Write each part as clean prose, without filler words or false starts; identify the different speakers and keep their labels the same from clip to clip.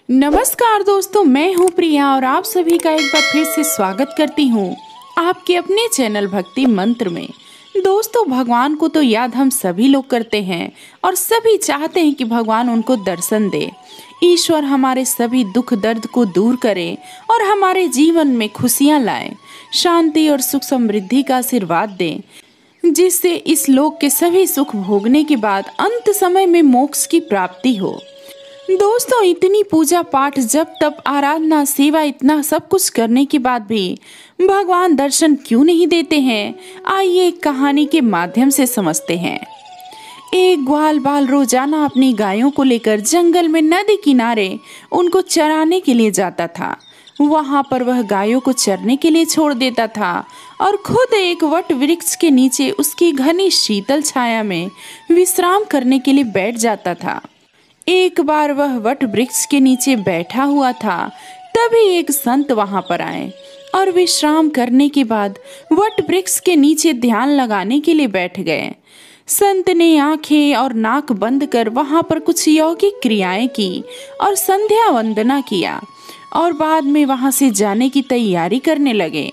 Speaker 1: नमस्कार दोस्तों, मैं हूं प्रिया और आप सभी का एक बार फिर से स्वागत करती हूं आपके अपने चैनल भक्ति मंत्र में। दोस्तों, भगवान को तो याद हम सभी लोग करते हैं और सभी चाहते हैं कि भगवान उनको दर्शन दे। ईश्वर हमारे सभी दुख दर्द को दूर करे और हमारे जीवन में खुशियां लाए, शांति और सुख समृद्धि का आशीर्वाद दे, जिससे इस लोक के सभी सुख भोगने के बाद अंत समय में मोक्ष की प्राप्ति हो। दोस्तों, इतनी पूजा पाठ जप तप आराधना सेवा इतना सब कुछ करने के बाद भी भगवान दर्शन क्यों नहीं देते हैं? आइए एक कहानी के माध्यम से समझते हैं। एक ग्वाल बाल रोजाना अपनी गायों को लेकर जंगल में नदी किनारे उनको चराने के लिए जाता था। वहां पर वह गायों को चरने के लिए छोड़ देता था और खुद एक वट वृक्ष के नीचे उसकी घनी शीतल छाया में विश्राम करने के लिए बैठ जाता था। एक बार वह वट वृक्ष के नीचे बैठा हुआ था, तभी एक संत वहां पर आए और विश्राम करने के बाद वट वृक्ष के नीचे ध्यान लगाने के लिए बैठ गए। संत ने आंखें और नाक बंद कर वहां पर कुछ यौगिक क्रियाएं की और संध्या वंदना किया और बाद में वहां से जाने की तैयारी करने लगे।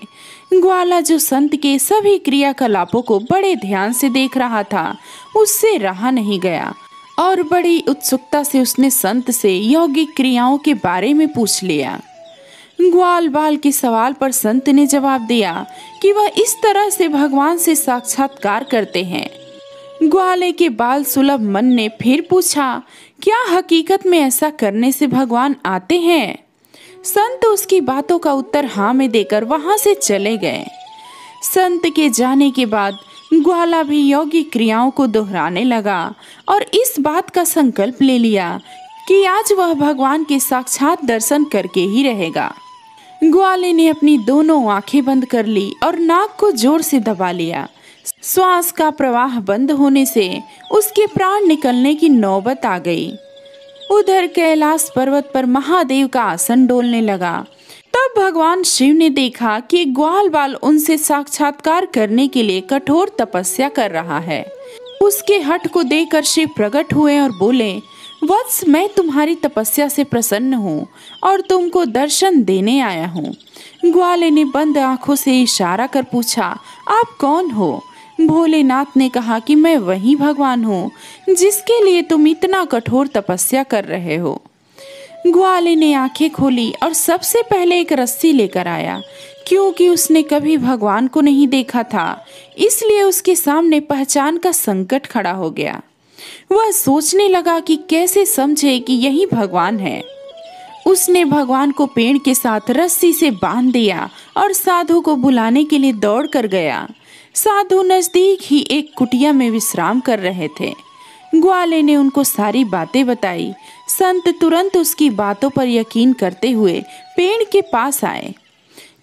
Speaker 1: ग्वाला, जो संत के सभी क्रियाकलापों को बड़े ध्यान से देख रहा था, उससे रहा नहीं गया और बड़ी उत्सुकता से उसने संत से यौगिक क्रियाओं के बारे में पूछ लिया। ग्वाल बाल के सवाल पर संत ने जवाब दिया कि वह इस तरह से भगवान से साक्षात्कार करते हैं। ग्वाले के बाल सुलभ मन ने फिर पूछा, क्या हकीकत में ऐसा करने से भगवान आते हैं? संत उसकी बातों का उत्तर हाँ में देकर वहां से चले गए। संत के जाने के बाद ग्वाला भी यौगिक क्रियाओं को दोहराने लगा और इस बात का संकल्प ले लिया कि आज वह भगवान के साक्षात दर्शन करके ही रहेगा। ग्वाले ने अपनी दोनों आंखें बंद कर ली और नाक को जोर से दबा लिया। श्वास का प्रवाह बंद होने से उसके प्राण निकलने की नौबत आ गई। उधर कैलाश पर्वत पर महादेव का आसन डोलने लगा। तब भगवान शिव ने देखा कि ग्वाल बाल उनसे साक्षात्कार करने के लिए कठोर तपस्या कर रहा है। उसके हठ को देखकर शिव प्रकट हुए और बोले, वत्स, मैं तुम्हारी तपस्या से प्रसन्न हूँ और तुमको दर्शन देने आया हूँ। ग्वाले ने बंद आंखों से इशारा कर पूछा, आप कौन हो? भोलेनाथ ने कहा कि मैं वही भगवान हूँ जिसके लिए तुम इतना कठोर तपस्या कर रहे हो। ग्वाले ने आंखें खोली और सबसे पहले एक रस्सी लेकर आया। क्योंकि उसने कभी भगवान को नहीं देखा था, इसलिए उसके सामने पहचान का संकट खड़ा हो गया। वह सोचने लगा कि कैसे समझे कि यही भगवान है। उसने भगवान को पेड़ के साथ रस्सी से बांध दिया और साधु को बुलाने के लिए दौड़ कर गया। साधु नजदीक ही एक कुटिया में विश्राम कर रहे थे। ग्वाले ने उनको सारी बातें बताई। संत तुरंत उसकी बातों पर यकीन करते हुए पेड़ के पास आए,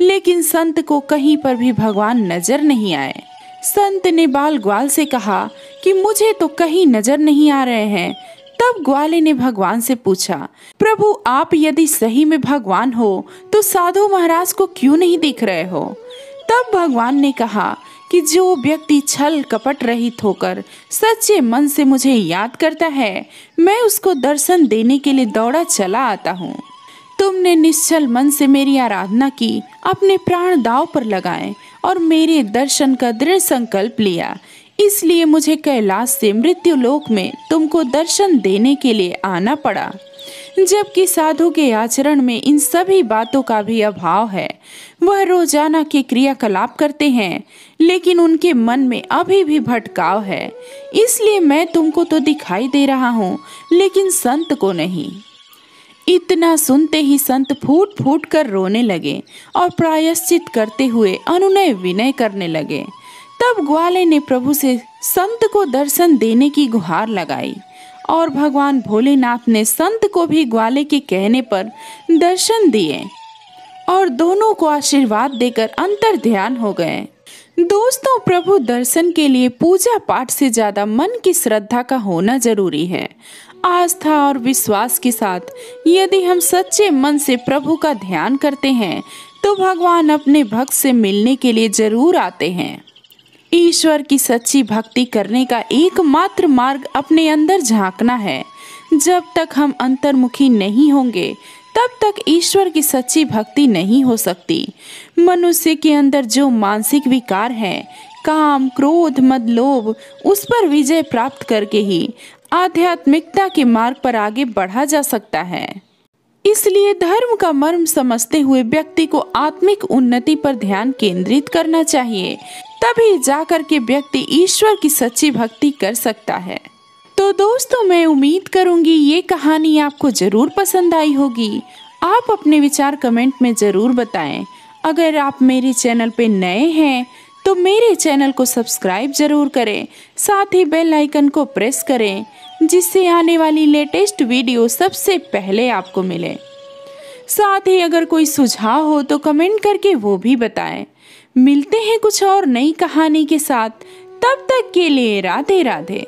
Speaker 1: लेकिन संत को कहीं पर भी भगवान नजर नहीं आए। संत ने बाल ग्वाल से कहा कि मुझे तो कहीं नजर नहीं आ रहे हैं। तब ग्वाले ने भगवान से पूछा, प्रभु, आप यदि सही में भगवान हो तो साधु महाराज को क्यों नहीं दिख रहे हो? तब भगवान ने कहा कि जो व्यक्ति छल कपट रहित होकर सच्चे मन से मुझे याद करता है, मैं उसको दर्शन देने के लिए दौड़ा चला आता हूँ। तुमने निश्चल मन से मेरी आराधना की, अपने प्राण दांव पर लगाए और मेरे दर्शन का दृढ़ संकल्प लिया, इसलिए मुझे कैलाश से मृत्यु लोक में तुमको दर्शन देने के लिए आना पड़ा। जबकि साधु के आचरण में इन सभी बातों का भी अभाव है। वह रोजाना के क्रियाकलाप करते हैं, लेकिन उनके मन में अभी भी भटकाव है। इसलिए मैं तुमको तो दिखाई दे रहा हूँ, लेकिन संत को नहीं। इतना सुनते ही संत फूट फूट कर रोने लगे और प्रायश्चित करते हुए अनुनय विनय करने लगे। तब ग्वाले ने प्रभु से संत को दर्शन देने की गुहार लगाई और भगवान भोलेनाथ ने संत को भी ग्वाले के कहने पर दर्शन दिए और दोनों को आशीर्वाद देकर अंतर ध्यान हो गए। दोस्तों, प्रभु दर्शन के लिए पूजा पाठ से ज्यादा मन की श्रद्धा का होना जरूरी है। आस्था और विश्वास के साथ यदि हम सच्चे मन से प्रभु का ध्यान करते हैं तो भगवान अपने भक्त से मिलने के लिए जरूर आते हैं। ईश्वर की सच्ची भक्ति करने का एकमात्र मार्ग अपने अंदर झांकना है। जब तक हम अंतर्मुखी नहीं होंगे तब तक ईश्वर की सच्ची भक्ति नहीं हो सकती। मनुष्य के अंदर जो मानसिक विकार है, काम, क्रोध, मद, लोभ, उस पर विजय प्राप्त करके ही आध्यात्मिकता के मार्ग पर आगे बढ़ा जा सकता है। इसलिए धर्म का मर्म समझते हुए व्यक्ति को आत्मिक उन्नति पर ध्यान केंद्रित करना चाहिए, तभी जाकर के व्यक्ति ईश्वर की सच्ची भक्ति कर सकता है। तो दोस्तों, मैं उम्मीद करूंगी ये कहानी आपको जरूर पसंद आई होगी। आप अपने विचार कमेंट में जरूर बताएं। अगर आप मेरे चैनल पे नए हैं तो मेरे चैनल को सब्सक्राइब जरूर करें, साथ ही बेल आइकन को प्रेस करें, जिससे आने वाली लेटेस्ट वीडियो सबसे पहले आपको मिले। साथ ही अगर कोई सुझाव हो तो कमेंट करके वो भी बताएं। मिलते हैं कुछ और नई कहानी के साथ, तब तक के लिए राधे राधे।